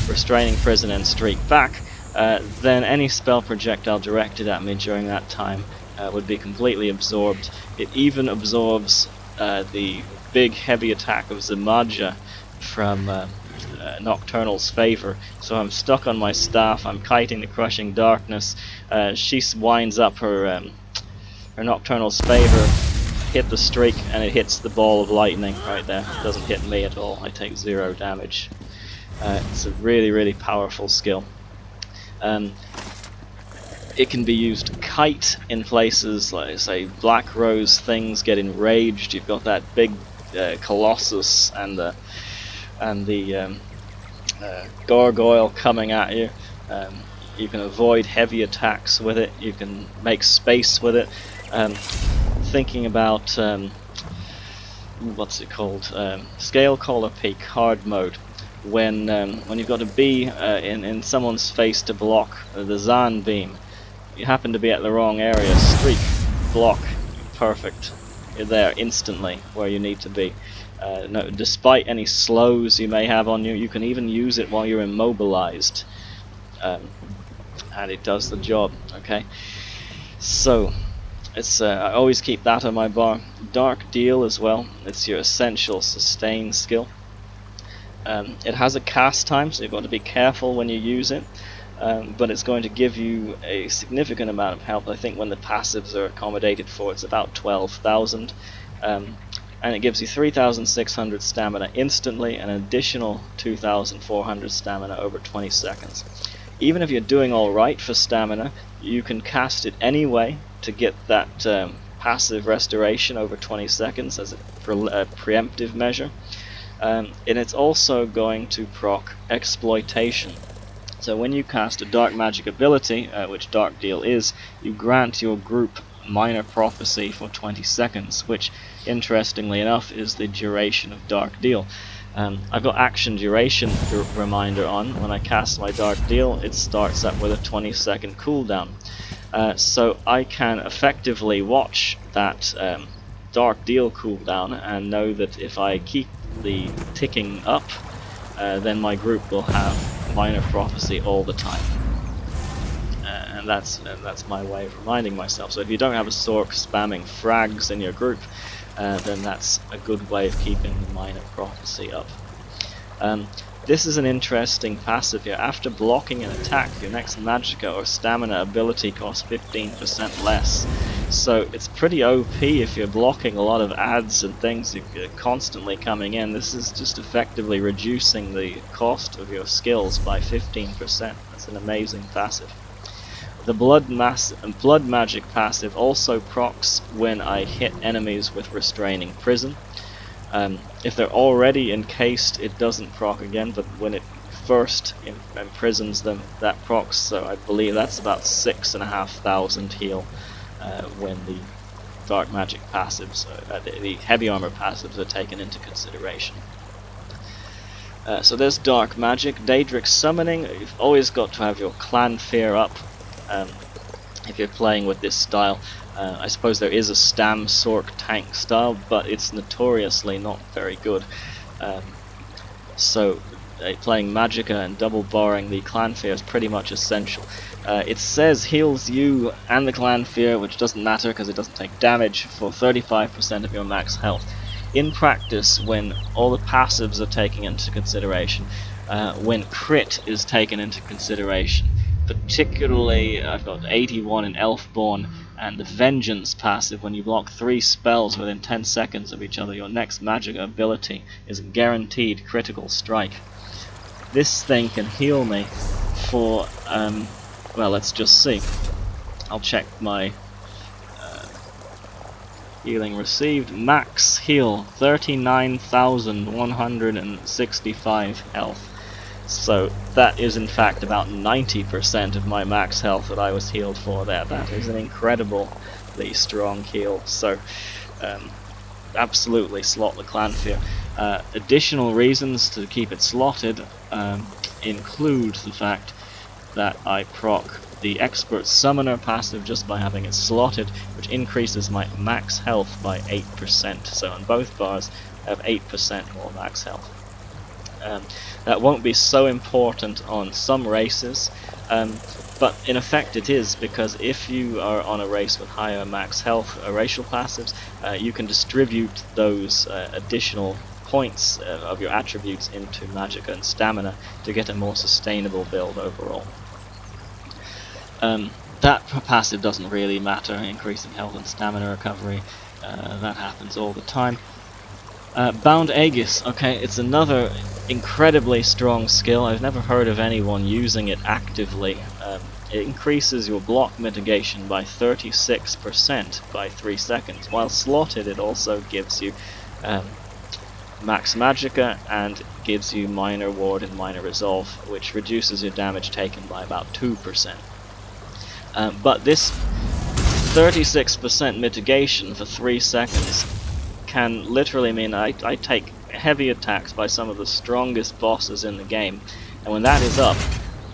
Restraining Prison and Streak back, then any spell projectile directed at me during that time would be completely absorbed. It even absorbs the big heavy attack of Zamaja from Nocturnal's Favor. So I'm stuck on my staff, I'm kiting the Crushing Darkness, she winds up her Nocturnal's Favor, hit the Streak, and it hits the Ball of Lightning right there. It doesn't hit me at all, I take 0 damage. It's a really, really powerful skill. It can be used to kite in places like, say, Black Rose things get enraged. You've got that big Colossus and the gargoyle coming at you. You can avoid heavy attacks with it. You can make space with it. Thinking about what's it called? Scale Caller Peak hard mode. When you've got a bee in someone's face to block the Zan beam, you happen to be at the wrong area. Streak, block, perfect. You're there instantly where you need to be. No, despite any slows you may have on you, you can even use it while you're immobilized, and it does the job. Okay, so it's I always keep that on my bar. Dark Deal as well. It's your essential sustain skill. It has a cast time, so you've got to be careful when you use it. But it's going to give you a significant amount of health. I think when the passives are accommodated for, it's about 12,000. And it gives you 3,600 stamina instantly, and an additional 2,400 stamina over 20 seconds. Even if you're doing alright for stamina, you can cast it anyway to get that passive restoration over 20 seconds as a preemptive measure. And it's also going to proc Exploitation. So when you cast a Dark Magic ability, which Dark Deal is, you grant your group Minor Prophecy for 20 seconds, which, interestingly enough, is the duration of Dark Deal. I've got Action Duration reminder on. When I cast my Dark Deal, it starts up with a 20-second cooldown. So I can effectively watch that Dark Deal cooldown and know that if I keep the ticking up, then my group will have Minor Prophecy all the time, and that's my way of reminding myself. So if you don't have a Sorc spamming frags in your group, then that's a good way of keeping the Minor Prophecy up. This is an interesting passive here. After blocking an attack, your next Magicka or Stamina ability costs 15% less. So it's pretty OP if you're blocking a lot of adds and things constantly coming in. This is just effectively reducing the cost of your skills by 15%. That's an amazing passive. The Blood Magic passive also procs when I hit enemies with Restraining Prison. If they're already encased, it doesn't proc again, but when it first imprisons them, that procs, so I believe that's about 6,500 heal when the Dark Magic passives, the Heavy Armor passives are taken into consideration. So there's Dark Magic. Daedric Summoning, you've always got to have your Clan Fear up if you're playing with this style. I suppose there is a PetSorc Tank style, but it's notoriously not very good. So playing Magicka and double barring the Clanfear is pretty much essential. It says heals you and the Clanfear, which doesn't matter because it doesn't take damage, for 35% of your max health. In practice, when all the passives are taken into consideration, when crit is taken into consideration, particularly I've got 81 in Elfborn, and the Vengeance passive, when you block 3 spells within 10 seconds of each other, your next magic ability is a guaranteed critical strike. This thing can heal me for, well, let's just see. I'll check my healing received. Max heal, 39,165 health. So that is in fact about 90% of my max health that I was healed for there. That is an incredibly strong heal. So absolutely slot the Clanfear. Additional reasons to keep it slotted include the fact that I proc the Expert Summoner passive just by having it slotted, which increases my max health by 8%. So on both bars I have 8% more max health. That won't be so important on some races, but in effect it is, because if you are on a race with higher max health racial passives, you can distribute those additional points of your attributes into Magicka and Stamina to get a more sustainable build overall. That passive doesn't really matter, increasing health and stamina recovery, that happens all the time. Bound Aegis, okay, it's another incredibly strong skill. I've never heard of anyone using it actively. It increases your block mitigation by 36% by 3 seconds. While slotted, it also gives you max Magicka and gives you minor ward and minor resolve, which reduces your damage taken by about 2%. But this 36% mitigation for 3 seconds can literally mean I take heavy attacks by some of the strongest bosses in the game, and when that is up,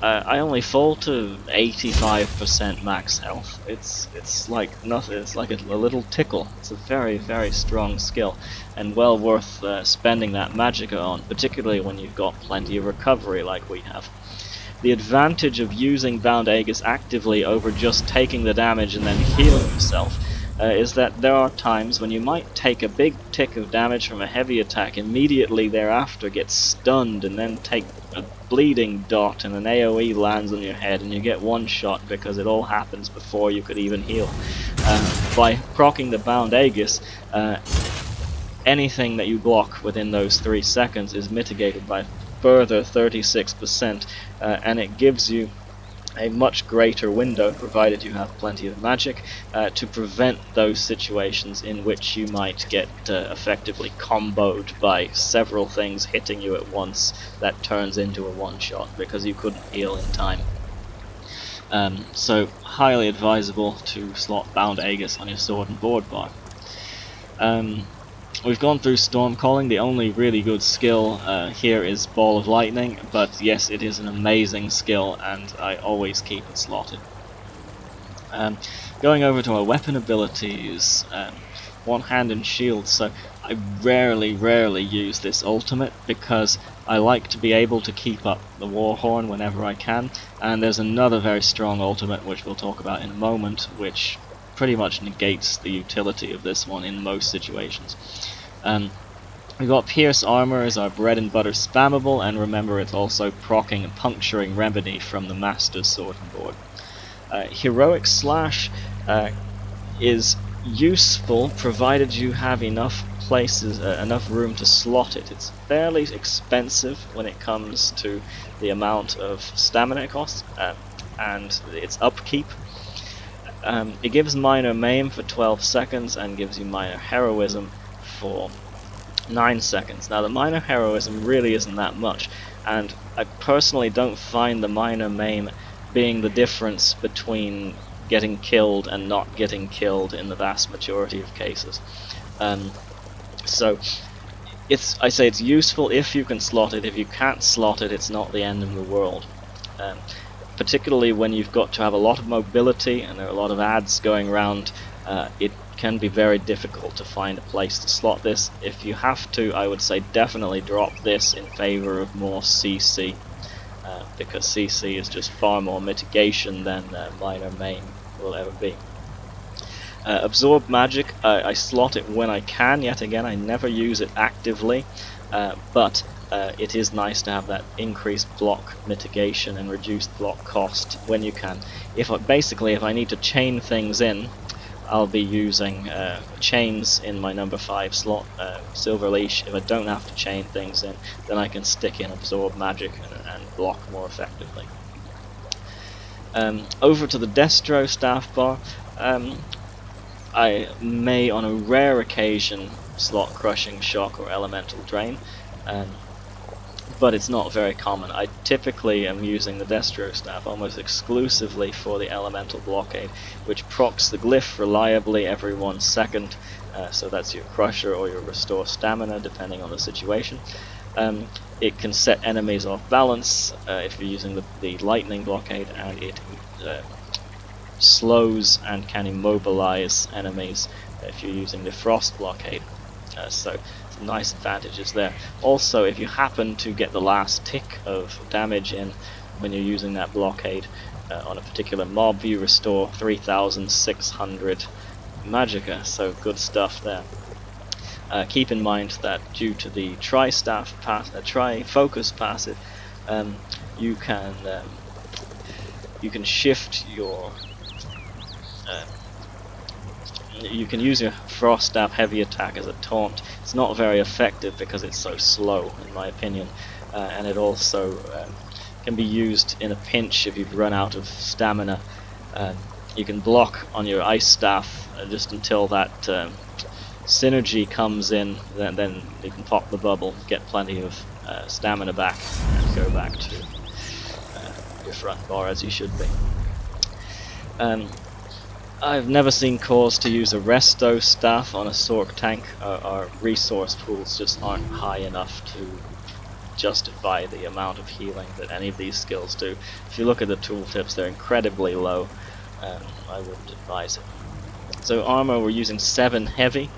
I only fall to 85% max health. It's like nothing. It's like a little tickle. It's a very, very strong skill, and well worth spending that Magicka on, particularly when you've got plenty of recovery like we have. The advantage of using Bound Aegis actively over just taking the damage and then healing yourself is that there are times when you might take a big tick of damage from a heavy attack, immediately thereafter get stunned, and then take a bleeding dot and an AoE lands on your head and you get one shot because it all happens before you could even heal. By proccing the Bound Aegis, anything that you block within those 3 seconds is mitigated by further 36%, and it gives you a much greater window, provided you have plenty of magic, to prevent those situations in which you might get effectively comboed by several things hitting you at once that turns into a one-shot because you couldn't heal in time. So highly advisable to slot Bound Aegis on your sword and board bar. We've gone through Storm Calling. The only really good skill here is Ball of Lightning, but yes, it is an amazing skill and I always keep it slotted. Going over to our weapon abilities, One Hand and Shield. So I rarely use this ultimate because I like to be able to keep up the Warhorn whenever I can, and there's another very strong ultimate which we'll talk about in a moment, which pretty much negates the utility of this one in most situations. We've got Pierce Armour as our bread and butter spammable, and remember it's also proccing and puncturing remedy from the Master's Sword and Board. Heroic Slash is useful provided you have enough places, enough room to slot it. It's fairly expensive when it comes to the amount of stamina it costs and its upkeep. It gives minor maim for 12 seconds and gives you minor heroism for 9 seconds. Now the minor heroism really isn't that much, and I personally don't find the minor maim being the difference between getting killed and not getting killed in the vast majority of cases. So I say it's useful if you can slot it. If you can't slot it, it's not the end of the world. Particularly when you've got to have a lot of mobility and there are a lot of ads going around it can be very difficult to find a place to slot this. If you have to, I would say definitely drop this in favor of more CC, because CC is just far more mitigation than minor main will ever be. Absorb magic, I slot it when I can. Yet again, I never use it actively, but it is nice to have that increased block mitigation and reduced block cost when you can. If I need to chain things in, I'll be using chains in my number 5 slot, Silver Leash. If I don't have to chain things in, then I can stick in Absorb Magic and block more effectively. Over to the Destro staff bar. I may on a rare occasion slot Crushing Shock or Elemental Drain, but it's not very common. I typically am using the Destro staff almost exclusively for the Elemental Blockade, which procs the Glyph reliably every 1 second, so that's your Crusher or your Restore Stamina depending on the situation. It can set enemies off balance if you're using the Lightning Blockade, and it slows and can immobilize enemies if you're using the Frost Blockade. So some nice advantages there. Also, if you happen to get the last tick of damage in when you're using that blockade on a particular mob, you restore 3,600 magicka, so good stuff there. Keep in mind that due to the tri-focus passive, you can shift your you can use your Frost Stab Heavy Attack as a taunt. It's not very effective because it's so slow, in my opinion, and it also can be used in a pinch if you've run out of stamina. You can block on your Ice Staff just until that synergy comes in, then you can pop the bubble, get plenty of stamina back, and go back to your front bar as you should be. I've never seen cause to use a Resto staff on a PetSorc tank. Our resource pools just aren't high enough to justify the amount of healing that any of these skills do. If you look at the tooltips, they're incredibly low. I wouldn't advise it. So Armour, we're using 7 heavy.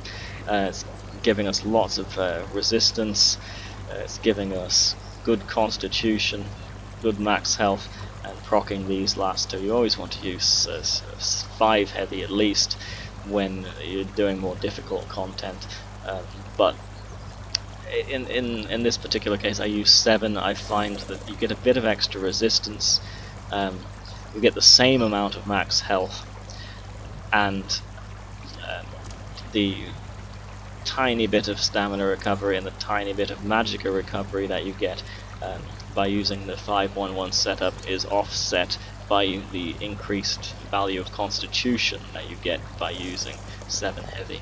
It's giving us lots of resistance. It's giving us good constitution, good max health, and proccing these last 2. You always want to use 5 heavy at least when you're doing more difficult content, but in this particular case I use 7. I find that you get a bit of extra resistance, you get the same amount of max health, and the tiny bit of stamina recovery and the tiny bit of magicka recovery that you get by using the 5-1-1 setup is offset by the increased value of constitution that you get by using 7 heavy.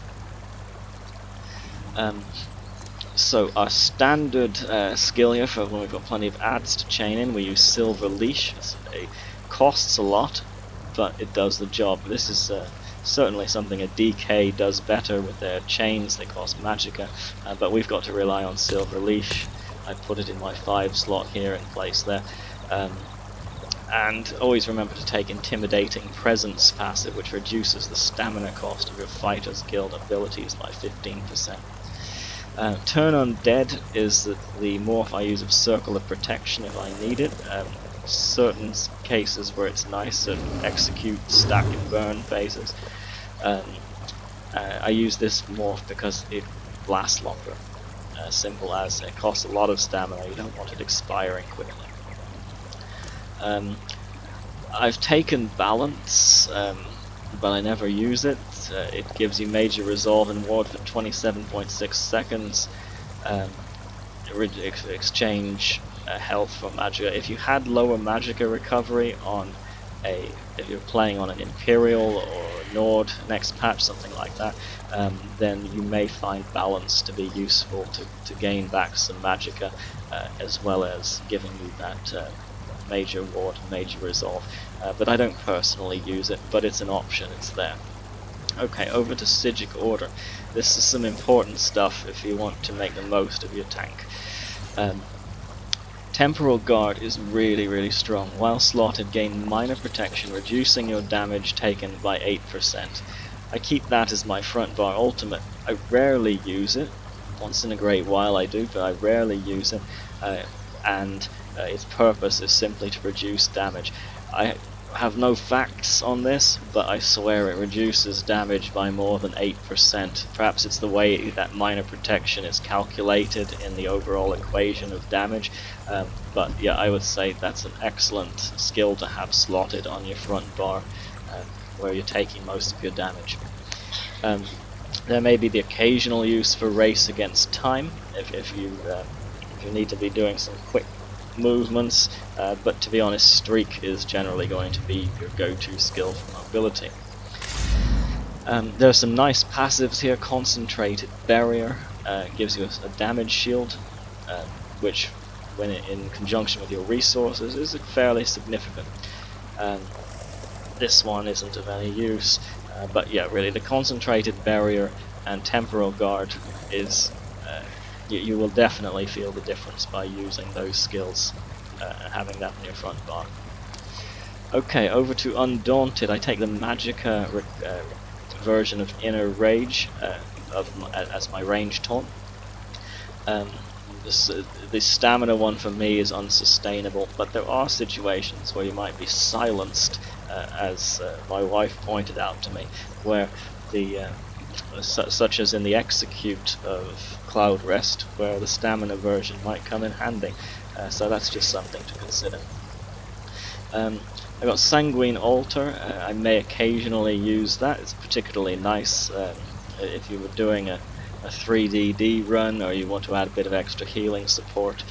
So our standard skill here for when we've got plenty of adds to chain in, we use Silver Leash. It costs a lot, but it does the job. This is certainly something a DK does better with their chains. They cost magicka, but we've got to rely on Silver Leash. I put it in my 5 slot here in place there. And always remember to take Intimidating Presence passive, which reduces the stamina cost of your Fighter's Guild abilities by 15%. Turn Undead is the morph I use of Circle of Protection if I need it. Certain cases where it's nice to execute stack and burn phases. I use this morph because it lasts longer. Simple as it costs a lot of stamina, you don't want it expiring quickly. I've taken Balance, but I never use it. It gives you Major Resolve and Ward for 27.6 seconds. Exchange health for magicka. If you had lower magicka recovery on if you're playing on an Imperial or Nord next patch, something like that, then you may find Balance to be useful to gain back some magicka, as well as giving you that Major Ward, Major Resolve. But I don't personally use it, but it's an option, it's there. Okay, over to Psijic Order. This is some important stuff if you want to make the most of your tank. Temporal Guard is really strong. While slotted, gain minor protection, reducing your damage taken by 8%. I keep that as my front bar ultimate. I rarely use it. Once in a great while I do, but I rarely use it. And its purpose is simply to reduce damage. I have no facts on this, but I swear it reduces damage by more than 8%. Perhaps it's the way that minor protection is calculated in the overall equation of damage, but yeah, I would say that's an excellent skill to have slotted on your front bar, where you're taking most of your damage. There may be the occasional use for race against time, if you need to be doing some quick movements, but to be honest, streak is generally going to be your go-to skill for mobility. There are some nice passives here. Concentrated Barrier gives you a damage shield, which when in conjunction with your resources is fairly significant. This one isn't of any use, but yeah, really the Concentrated Barrier and Temporal Guard is you will definitely feel the difference by using those skills and having that in your front bar. Okay, over to Undaunted. I take the Magicka version of Inner Rage as my range taunt. The stamina one for me is unsustainable, but there are situations where you might be silenced, as my wife pointed out to me, where the such as in the Execute of Cloud Rest, where the stamina version might come in handy. So that's just something to consider. I got Sanguine Altar. I may occasionally use that. It's particularly nice if you were doing a 3DD run, or you want to add a bit of extra healing support.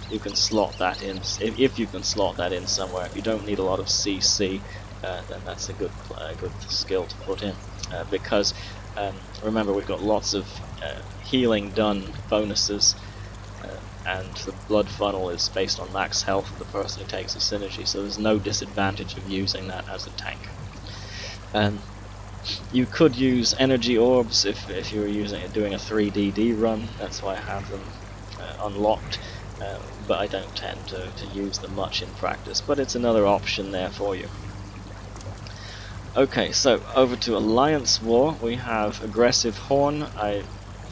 You can slot that in, if you can slot that in somewhere. If you don't need a lot of CC, then that's a good skill to put in, because remember, we've got lots of healing done bonuses, and the blood funnel is based on max health of the person who takes the synergy, so there's no disadvantage of using that as a tank. You could use energy orbs if you were doing a 3DD run. That's why I have them unlocked, but I don't tend to use them much in practice, but it's another option there for you. Okay, so over to Alliance War. We have Aggressive Horn. I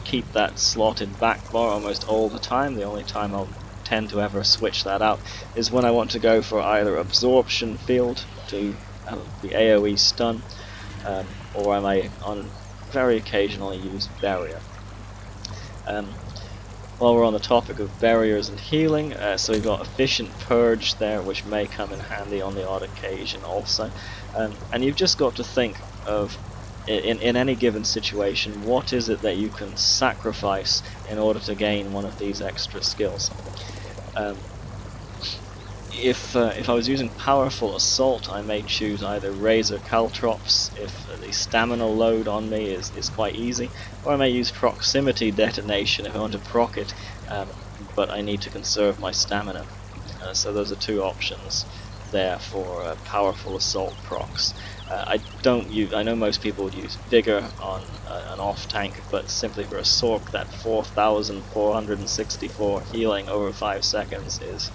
keep that slotted back bar almost all the time. The only time I'll tend to ever switch that out is when I want to go for either Absorption Field to the AoE stun, or I may very occasionally use Barrier. While we're on the topic of barriers and healing, so we've got Efficient Purge there, which may come in handy on the odd occasion also. And you've just got to think of, in any given situation, what is it that you can sacrifice in order to gain one of these extra skills. If I was using Powerful Assault, I may choose either Razor Caltrops if the stamina load on me is quite easy, or I may use Proximity Detonation if I want to proc it, but I need to conserve my stamina. So those are two options there for Powerful Assault procs. I know most people would use Vigor on an off tank, but simply for a Sorc, that 4,464 healing over 5 seconds is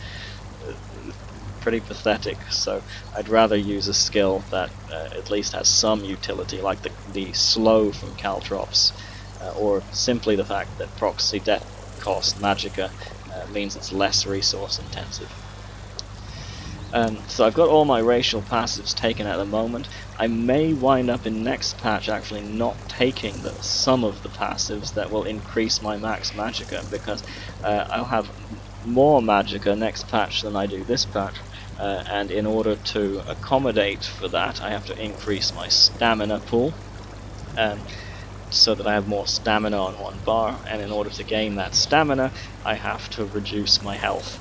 pretty pathetic, so I'd rather use a skill that at least has some utility, like the slow from Caltrops, or simply the fact that proxy death cost Magicka means it's less resource intensive. So I've got all my racial passives taken at the moment. I may wind up in next patch actually not taking some of the passives that will increase my max Magicka, because I'll have more Magicka next patch than I do this patch, and in order to accommodate for that I have to increase my stamina pool, so that I have more stamina on one bar, and in order to gain that stamina I have to reduce my health.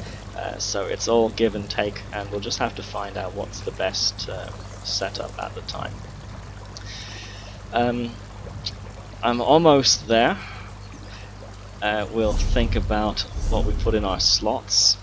So it's all give and take, and we'll just have to find out what's the best setup at the time. I'm almost there. We'll think about what we put in our slots.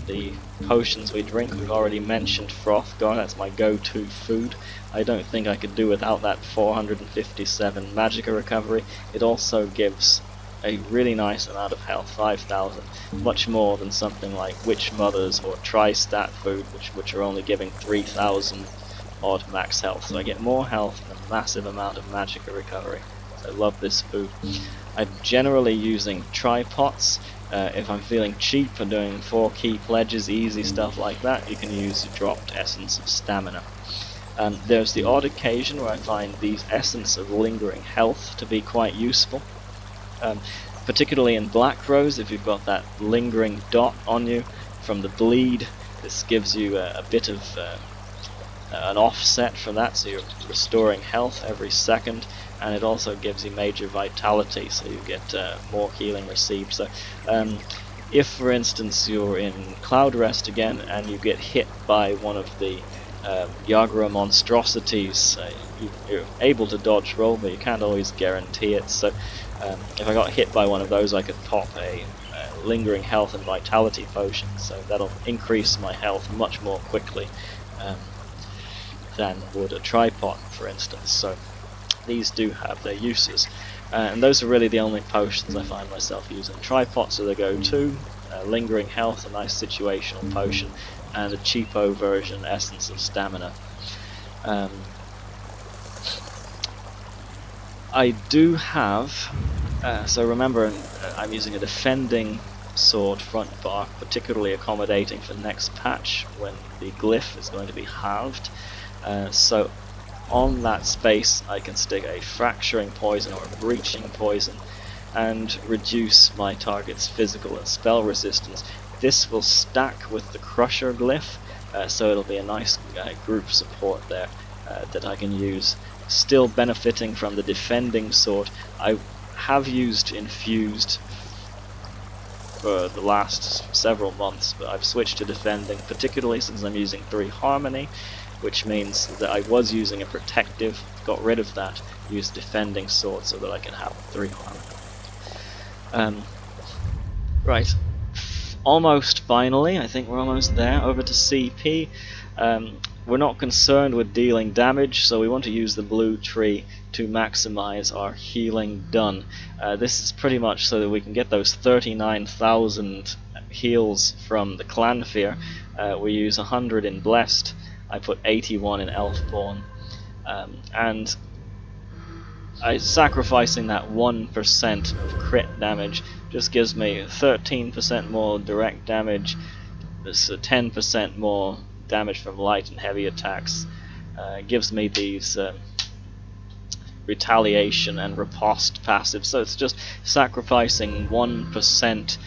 The potions we drink, we've already mentioned Frothgar, that's my go-to food. I don't think I could do without that 457 Magicka recovery. It also gives a really nice amount of health, 5,000, much more than something like Witch Mothers or Tri-Stat food, which are only giving 3,000 odd max health, so I get more health and a massive amount of magicka recovery. So I love this food. I'm generally using tripods. If I'm feeling cheap for doing 4 key pledges, easy stuff like that, you can use the dropped essence of stamina. There's the odd occasion where I find these essence of lingering health to be quite useful. Particularly in Black Rose, if you've got that lingering dot on you from the bleed, this gives you a bit of an offset from that, so you're restoring health every second, and it also gives you major vitality, so you get more healing received. So if for instance you're in Cloud Rest again and you get hit by one of the Yagura monstrosities, you're able to dodge roll, but you can't always guarantee it. So if I got hit by one of those, I could pop a lingering health and vitality potion, so that'll increase my health much more quickly than would a tripod, for instance. So these do have their uses, and those are really the only potions I find myself using. Tripods are the go-to. Lingering health, a nice situational potion, and a cheapo version, essence of stamina. I do have, so remember, I'm using a defending sword front bar, particularly accommodating for next patch when the glyph is going to be halved. So on that space I can stick a fracturing poison or a breaching poison and reduce my target's physical and spell resistance. This will stack with the crusher glyph, so it'll be a nice group support there that I can use. Still benefiting from the defending sword. I have used infused for the last several months, but I've switched to defending, particularly since I'm using 3 harmony, which means that I was using a protective, got rid of that, used defending sword so that I can have 3 harmony. Right, almost finally, I think we're almost there, over to CP. We're not concerned with dealing damage, so we want to use the blue tree to maximize our healing done. This is pretty much so that we can get those 39,000 heals from the Clanfear. We use 100 in Blessed, I put 81 in Elfborn, and sacrificing that 1% of crit damage just gives me 13% more direct damage, so 10% more damage from light and heavy attacks. Gives me these retaliation and riposte passives, so it's just sacrificing 1%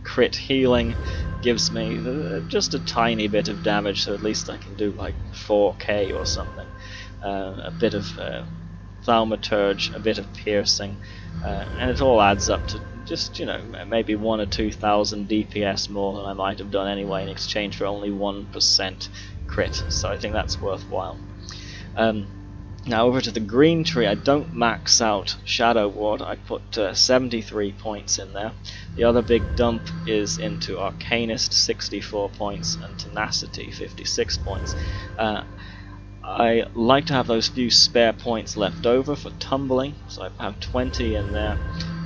crit healing gives me just a tiny bit of damage, so at least I can do like 4k or something. A bit of thaumaturge, a bit of piercing, and it all adds up to just, you know, maybe 1,000 or 2,000 DPS more than I might have done anyway in exchange for only 1% crit, so I think that's worthwhile. Now over to the green tree, I don't max out Shadow Ward, I put 73 points in there. The other big dump is into Arcanist, 64 points, and Tenacity, 56 points. I like to have those few spare points left over for tumbling, so I have 20 in there,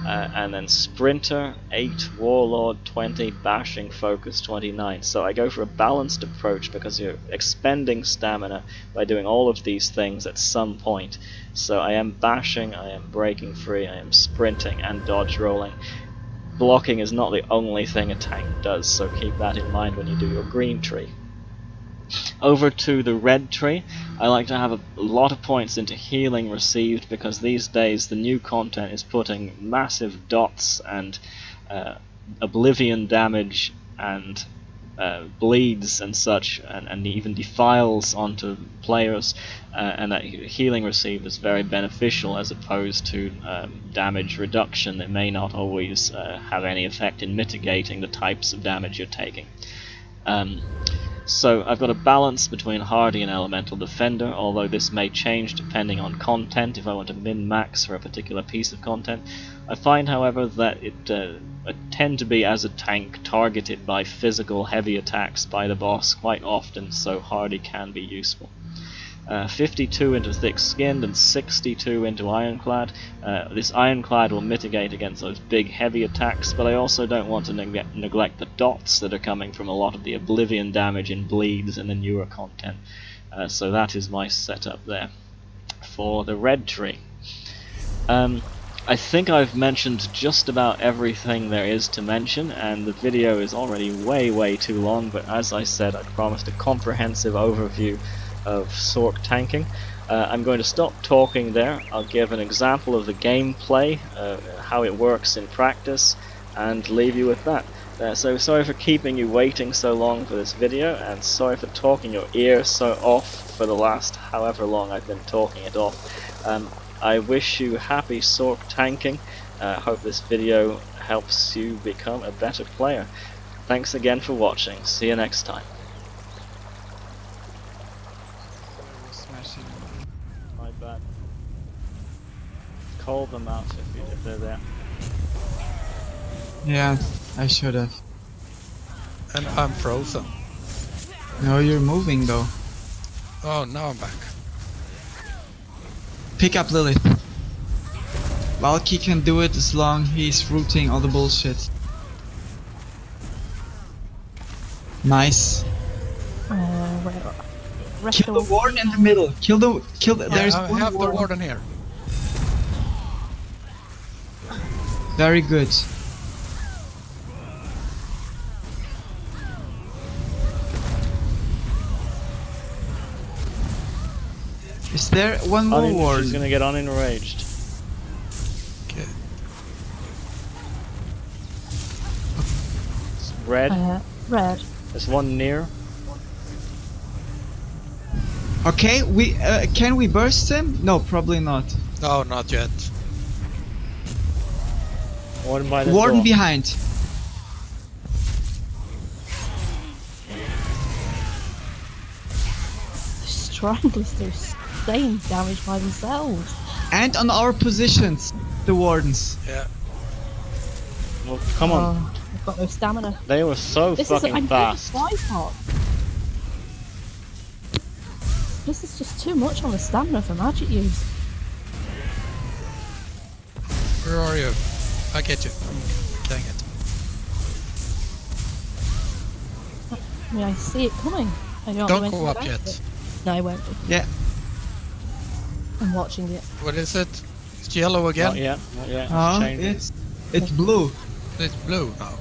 and then Sprinter, 8, Warlord, 20, Bashing, Focus, 29. So I go for a balanced approach because you're expending stamina by doing all of these things at some point. So I am bashing, I am breaking free, I am sprinting and dodge rolling. Blocking is not the only thing a tank does, so keep that in mind when you do your green tree. Over to the red tree, I like to have a lot of points into healing received, because these days the new content is putting massive dots and oblivion damage and bleeds and such, and even defiles onto players, and that healing received is very beneficial as opposed to damage reduction that may not always have any effect in mitigating the types of damage you're taking. So I've got a balance between Hardy and Elemental Defender, although this may change depending on content if I want to min-max for a particular piece of content. I find, however, that I tend to be, as a tank, targeted by physical heavy attacks by the boss quite often, so Hardy can be useful. 52 into Thick Skinned and 62 into Ironclad. This Ironclad will mitigate against those big heavy attacks, but I also don't want to neglect the dots that are coming from a lot of the Oblivion damage in Bleeds and the newer content. So that is my setup there for the red tree. I think I've mentioned just about everything there is to mention, and the video is already way too long, but as I said, I promised a comprehensive overview of PetSorc tanking. I'm going to stop talking there. I'll give an example of the gameplay, how it works in practice, and leave you with that. So sorry for keeping you waiting so long for this video, and sorry for talking your ear so off for the last however long I've been talking it off. I wish you happy PetSorc tanking. Hope this video helps you become a better player. Thanks again for watching. See you next time. Smashing. My bad. Call them out if they're there. Yeah, I should have. And I'm frozen. No, you're moving though. Oh, now I'm back. Pick up Lilith. Valky can do it as long he's rooting all the bullshit. Nice. Kill the warden in the middle. Kill the. Yeah, there's I one have warden. the warden here. Very good. Is there one more warden? She's gonna get unenraged. Okay. It's red. Red. There's one near. Okay, we can we burst him? No, probably not. No, not yet. One by the Warden door. behind. Stranglers do insane damage by themselves. And on our positions, the wardens. Yeah. Well, come on. Oh, I've got no stamina. They were so fucking fast. This is just too much on the stamina for magic use. Where are you? I get you. Dang it. I mean, I see it coming. I don't, Don't know go up anything about yet. it. No, I won't. Yeah. I'm watching it. What is it? It's yellow again? Not yet. Not yet. Oh, Changed. it's blue. It's blue now.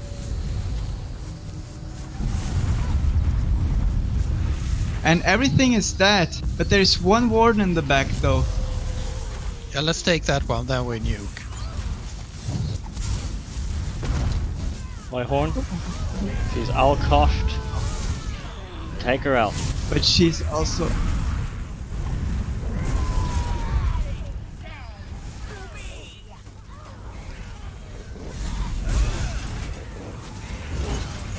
And everything is dead, but there is one warden in the back though. Yeah, let's take that one, then we nuke. My horn. She's outcoshed. Take her out. But she's also...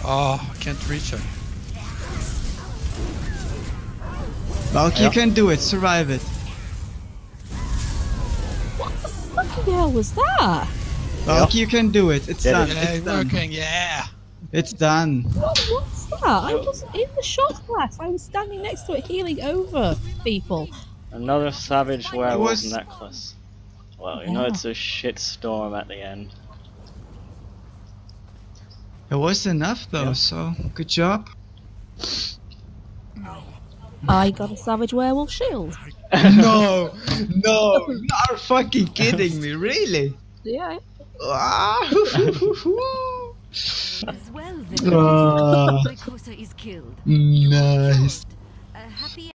Oh, I can't reach her. Valky, Yeah. you can do it, survive it. What the fucking hell was that? Valky, you can do it, it's Get done, it. Yeah, it's done. working, yeah! It's done. What's that? I was in the shot glass. I was standing next to it healing over people. Another savage werewolf was- necklace. Well, you know it's a shit storm at the end. It was enough though, Yeah. so good job. I got a savage werewolf shield. No, no, you are fucking kidding me, really? Yeah. Ah, As well, then. Ah. Glyphs is killed. nice. A happy